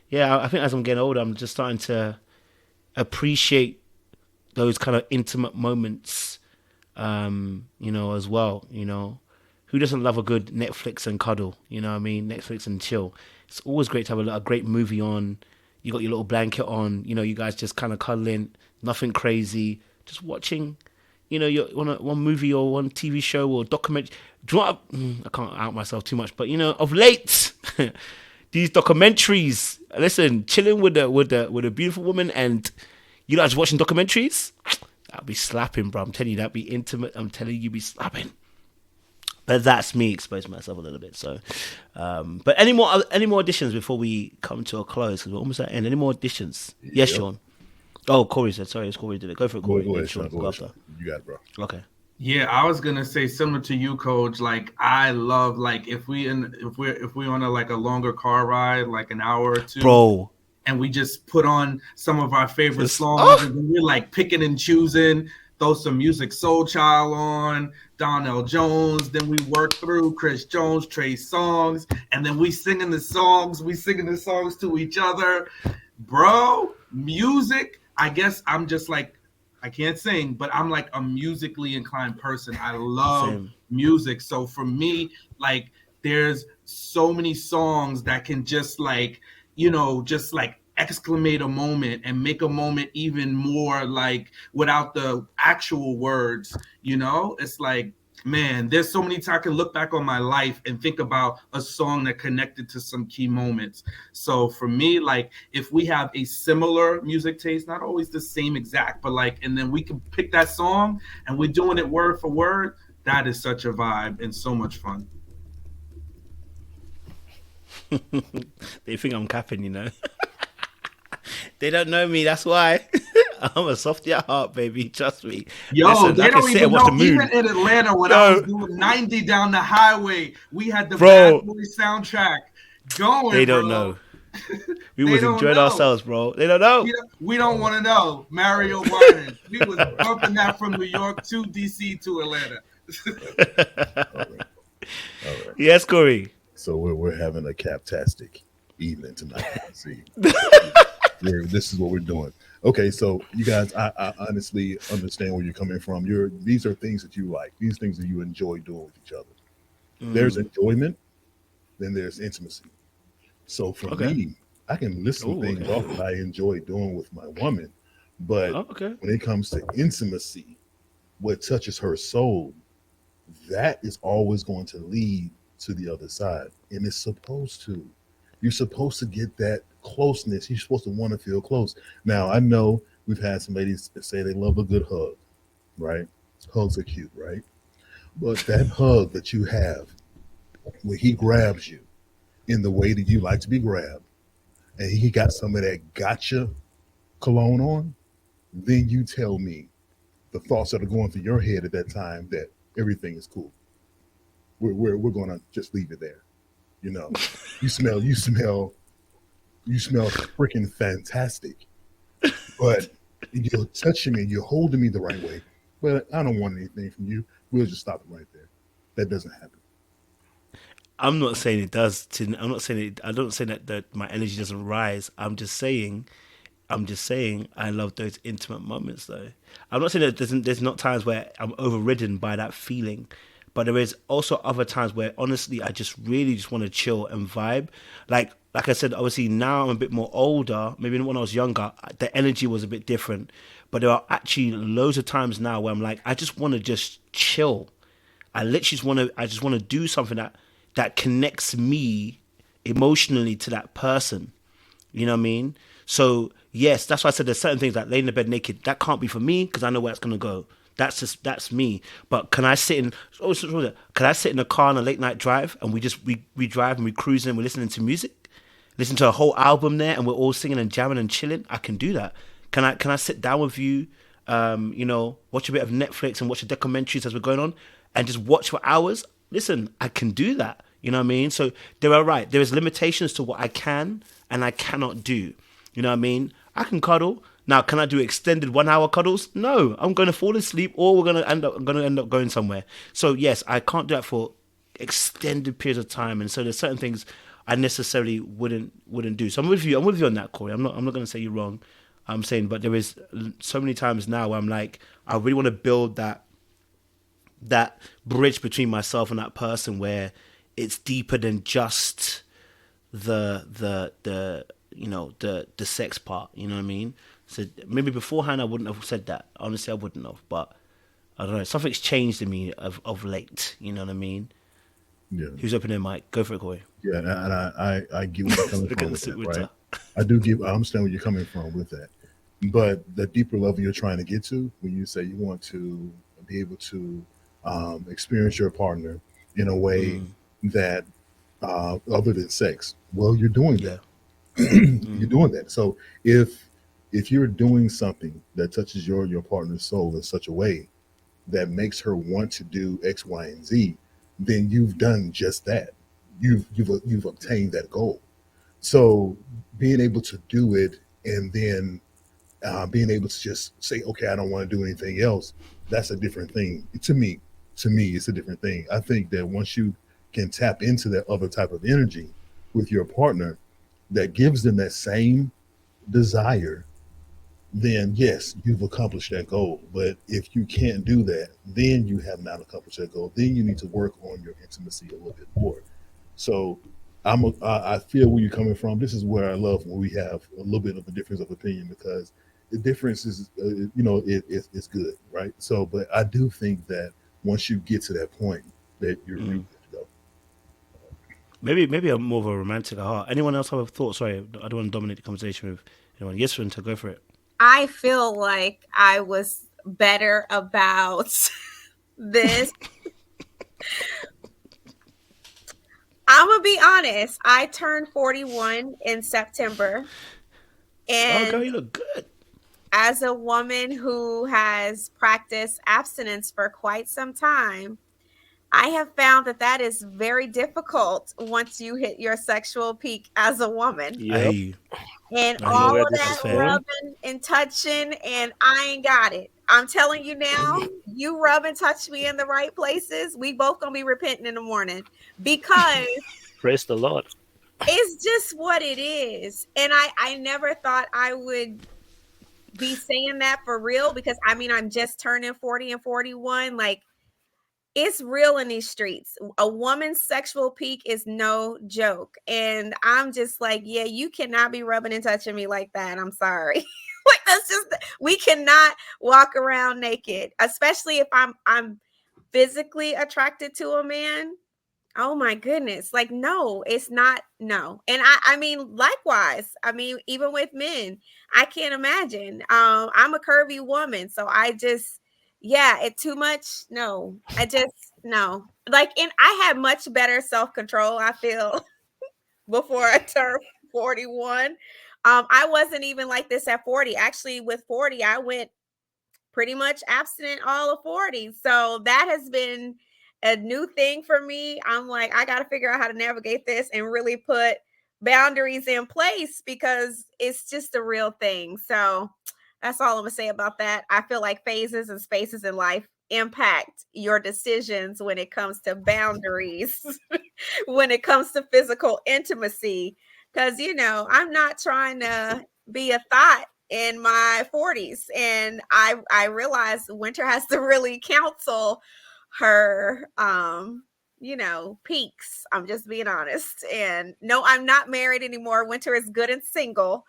yeah, I think as I'm getting older, I'm just starting to appreciate those kind of intimate moments, as well. Who doesn't love a good Netflix and cuddle? You know what I mean? Netflix and chill. It's always great to have a great movie on. You got your little blanket on. You guys just kind of cuddling, nothing crazy, just watching. You're on one movie or one TV show or documentary. Do you know what I can't out myself too much, but of late, these documentaries. Listen, chilling with a beautiful woman, and you guys watching documentaries. That'd be slapping, bro. I'm telling you, that'd be intimate. I'm telling you, be slapping. But that's me exposing myself a little bit. So, but any more additions before we come to a close? Because we're almost at the end. Any more additions? Yes, Sean. Oh, Corey said. Sorry, it's Corey did it. Go for it, Corey. Go ahead, Sean. Go after. You got it, bro. Okay. Yeah, I was gonna say similar to you, Coach. Like I love if we're on a longer car ride, like an hour or two, bro, and we just put on some of our favorite songs, and we're like picking and choosing. Throw some Music Soul Child on, Donnell Jones. Then we work through Chris Jones, Trey songs, and then we singing the songs. We singing the songs to each other, bro. Music. I guess I'm just like, I can't sing, but I'm like a musically inclined person. I love music. So for me, like there's so many songs that can just exclamate a moment and make a moment even more like without the actual words. It's like, man, there's so many times I can look back on my life and think about a song that connected to some key moments. So for me, like if we have a similar music taste, not always the same exact, but and then we can pick that song and we're doing it word for word, that is such a vibe and so much fun. They think I'm capping, They don't know me, that's why. I'm a softy at heart, baby. Trust me. Yo, listen, they don't even know. Even in Atlanta, when I was doing 90 down the highway, we had the Bad Boy soundtrack going. They don't know. We was enjoying ourselves, bro. They don't know. We don't want to know. Mario Martin. We was bumping that from New York to DC to Atlanta. All right. Yes, Corey. So we're having a captastic evening tonight. See, this is what we're doing. Okay, so you guys, I honestly understand where you're coming from. These are things that you like. These things that you enjoy doing with each other. There's enjoyment, then there's intimacy. So for me, I can list some things off that I enjoy doing with my woman, but when it comes to intimacy, what touches her soul, that is always going to lead to the other side, and it's supposed to. You're supposed to get that closeness. You're supposed to want to feel close. Now, I know we've had some ladies say they love a good hug, right? Hugs are cute, right? But that hug that you have when he grabs you in the way that you like to be grabbed, and he got some of that gotcha cologne on, then you tell me the thoughts that are going through your head at that time that everything is cool. We're going to just leave it there. You smell freaking fantastic, but you're touching me, you're holding me the right way, but I don't want anything from you. We'll just stop it right there. That doesn't happen. I'm not saying it does. I'm not saying it. I don't say that my energy doesn't rise. I'm just saying I love those intimate moments, though. I'm not saying that there's not times where I'm overridden by that feeling. But there is also other times where, honestly, I just really want to chill and vibe. Like I said, obviously now I'm a bit more older. Maybe when I was younger, the energy was a bit different. But there are actually loads of times now where I'm like, I just want to just chill. I just want to do something that connects me emotionally to that person. You know what I mean? So yes, that's why I said there's certain things like laying in the bed naked. That can't be for me because I know where it's gonna go. That's me. But can I sit in a car on a late night drive and we drive and we cruising and we're listening to music, listen to a whole album there and we're all singing and jamming and chilling? I can do that. Can I sit down with you, watch a bit of Netflix and watch the documentaries as we're going on and just watch for hours? Listen, I can do that. You know what I mean? So there is limitations to what I can and I cannot do. You know what I mean? I can cuddle. Now, can I do extended 1 hour cuddles? No, I'm going to fall asleep or we're going to end up going somewhere. So yes, I can't do that for extended periods of time. And so there's certain things I necessarily wouldn't do. So I'm with you. I'm with you on that, Corey. I'm not going to say you're wrong. I'm saying, but there is so many times now where I'm like, I really want to build that bridge between myself and that person where it's deeper than just the sex part. You know what I mean? So maybe beforehand I wouldn't have said that. Honestly, I wouldn't have. But I don't know. Something's changed in me of late. You know what I mean? Yeah, Who's opening mic? Go for it, Corey. yeah, and I get where you're coming Look at from the with suit that, with right? that. I understand where you're coming from with that, but the deeper level you're trying to get to, when you say you want to be able to experience your partner in a way that other than sex, well, you're doing Yeah. that. You're doing that. So if you're doing something that touches your partner's soul in such a way that makes her want to do X, Y, and Z, then you've done just that. You've obtained that goal. So being able to do it and then being able to just say, okay, I don't want to do anything else, that's a different thing. To me, it's a different thing. I think that once you can tap into that other type of energy with your partner that gives them that same desire, then yes, you've accomplished that goal. But if you can't do that, then you have not accomplished that goal. Then you need to work on your intimacy a little bit more. So I feel where you're coming from. This is where I love when we have a little bit of a difference of opinion because the difference is, it's good, right? So, but I do think that once you get to that point, that you're really good to go. Maybe I'm more of a romantic at heart. Anyone else have a thought? Sorry, I don't want to dominate the conversation with anyone. Yes, Winter, go for it. I feel like I was better about this. I'm gonna be honest. I turned 41 in September, Oh, girl, and you look good. as a woman who has practiced abstinence for quite some time, I have found that that is very difficult once you hit your sexual peak as a woman. I hear Yep. you. And I I hear know all you. where of this that That's is fair. going. rubbing and touching, and I ain't got it. I'm telling you now, you rub and touch me in the right places, we both gonna be repenting in the morning because Praise the Lord. it's just what it is. And I never thought I would be saying that for real because I mean I'm just turning 40 and 41. Like it's real in these streets. A woman's sexual peak is no joke. And I'm just like, yeah, you cannot be rubbing and touching me like that. I'm sorry. Like that's just we cannot walk around naked, especially if I'm physically attracted to a man. Oh my goodness. Like, no, it's not. No. And I mean, likewise, I mean, even with men, I can't imagine. I'm a curvy woman. So I just, yeah, it too much. No, I just, no. Like, and I had much better self control, I feel, before I turned 41. I wasn't even like this at 40. Actually, with 40, I went pretty much abstinent all of 40. So that has been a new thing for me. I'm like, I got to figure out how to navigate this and really put boundaries in place because it's just a real thing. So that's all I'm going to say about that. I feel like phases and spaces in life impact your decisions when it comes to boundaries, when it comes to physical intimacy. Because, I'm not trying to be a thought in my 40s, and I realized Winter has to really counsel her peaks. I'm just being honest. And no, I'm not married anymore. Winter is good and single.